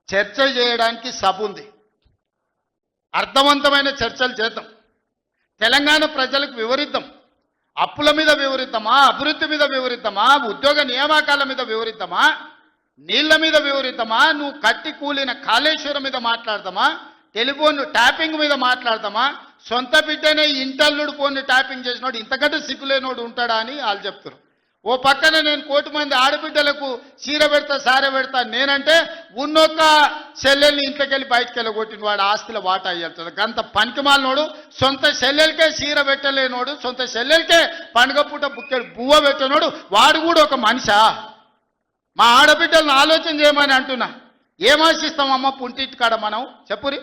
చర్చ చేయడానికి సభ ఉంది. అర్థవంతమైన చర్చలు చేద్దాం. తెలంగాణ ప్రజలకు వివరిద్దాం. అప్పుల మీద వివరిద్దామా, అభివృద్ధి మీద వివరిద్దామా, ఉద్యోగ నియామకాల మీద వివరిద్దామా, నీళ్ల మీద వివరిద్దామా, నువ్వు కట్టి కూలిన కాళేశ్వరం మీద మాట్లాడదామా, టెలిఫోన్ ట్యాపింగ్ మీద మాట్లాడదామా, సొంత బిడ్డనే ఇంటల్లుడు ఫోన్ ట్యాపింగ్ చేసినోడు ఇంతకంటే సిగ్గులేనోడు ఉంటాడా అని వాళ్ళు చెప్తారు. ఓ పక్కన నేను 1 కోటి మంది ఆడబిడ్డలకు చీర పెడతా సారె పెడతా నేనంటే ఉన్నొక్క చెల్లెల్ని ఇంట్లోకెళ్ళి బయటకు వెళ్ళగొట్టిన వాడు ఆస్తిలో వాటా అయ్యేస్తుంది. గంత పనికిమాలినోడు, సొంత చెల్లెలకే చీర పెట్టలేనోడు, సొంత చెల్లెలకే పండుగ పూట బుక్కెడు బువ్వ పెట్టనోడు వాడు కూడా ఒక మనిషా? మా ఆడబిడ్డలను ఆలోచన చేయమని అంటున్నా. ఏం ఆశిస్తామమ్మ పుంటింటి కాడ మనం చెప్పురి?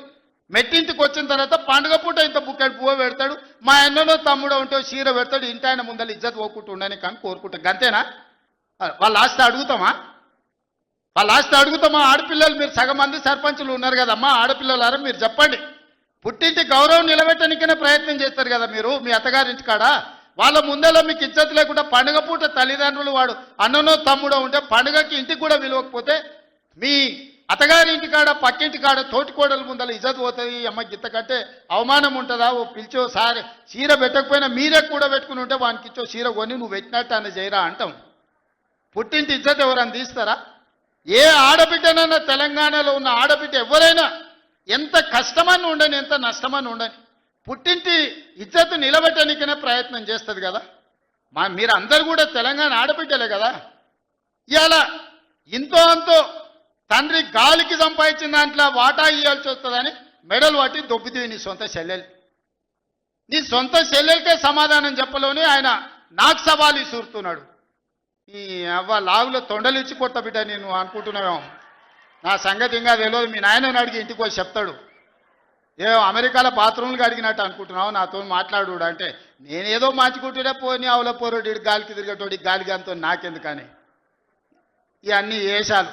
మెట్టింటికి వచ్చిన తర్వాత పండుగ పూట ఇంత బుక్కెడు పువ్వు పెడతాడు, మా అన్ననో తమ్ముడో ఉంటే చీర పెడతాడు, ఇంటి ఆయన ముందర ఇజ్జత్ పోకుంటూ ఉండని కానీ కోరుకుంటాం. గంతేనా? వాళ్ళ ఆస్తి అడుగుతామా? వాళ్ళ ఆస్తి అడుగుతామా? ఆడపిల్లలు మీరు సగం మంది సర్పంచులు ఉన్నారు కదమ్మా, ఆడపిల్లలారా మీరు చెప్పండి. పుట్టింటి గౌరవం నిలబెట్టడానికైనా ప్రయత్నం చేస్తారు కదా మీరు మీ అత్తగారింటి కాడ. వాళ్ళ ముందర మీకు ఇజ్జత్ లేకుండా పండుగ పూట తల్లిదండ్రులు వాడు అన్ననో తమ్ముడో ఉంటే పండుగకి ఇంటికి కూడా విలువకపోతే మీ అత్తగారి ఇంటికాడ పక్కింటి కాడ తోటికోడల ముందర ఇజ్జత్ పోతుంది. అమ్మ గిత్త కంటే అవమానం ఉంటుందా? ఓ పిలిచో సారి చీర పెట్టకపోయినా మీరే కూడా పెట్టుకుని ఉంటే వానికి ఇచ్చో చీర కొని నువ్వు పెట్టినట్టు అని చేయరా అంటాం. పుట్టింటి ఇజ్జత్ ఎవరైనా తీస్తారా? ఏ ఆడబిడ్డనైనా తెలంగాణలో ఉన్న ఆడబిడ్డ ఎవరైనా ఎంత కష్టమని ఉండని, ఎంత నష్టమని ఉండని పుట్టింటి ఇజ్జత్ నిలబెట్టడానికైనా ప్రయత్నం చేస్తుంది కదా. మీరు అందరు కూడా తెలంగాణ ఆడబిడ్డలే కదా. ఇవాళ ఇంతో అంతో తండ్రి గాలికి సంపాదించిన దాంట్లో వాటా ఇవ్వాల్సి వస్తుందని మెడలు పట్టి దొబ్బుతీవి నీ సొంత చెల్లెలు. నీ సొంత చెల్లెలకే సమాధానం చెప్పలోనే ఆయన నాకు సవాలు ఇసురుతున్నాడు. ఈ అవ్వ లాగులో తొండలిచ్చి కొట్ట బిడ్డ నేను అనుకుంటున్నావేమో. నా సంగతి ఇంకా తెలియదు. మీ నాయనని అడిగి ఇంటికి వచ్చి చెప్తాడు. అమెరికాలో బాత్రూమ్లు అడిగినట్టు అనుకుంటున్నావు నాతో మాట్లాడు అంటే, నేనేదో మార్చుకుంటున్నా పోని అవల పోరోడి గాలికి తిరిగేటోడి గాలికి అంతో నాకెందుకని ఇవన్నీ వేషాలు.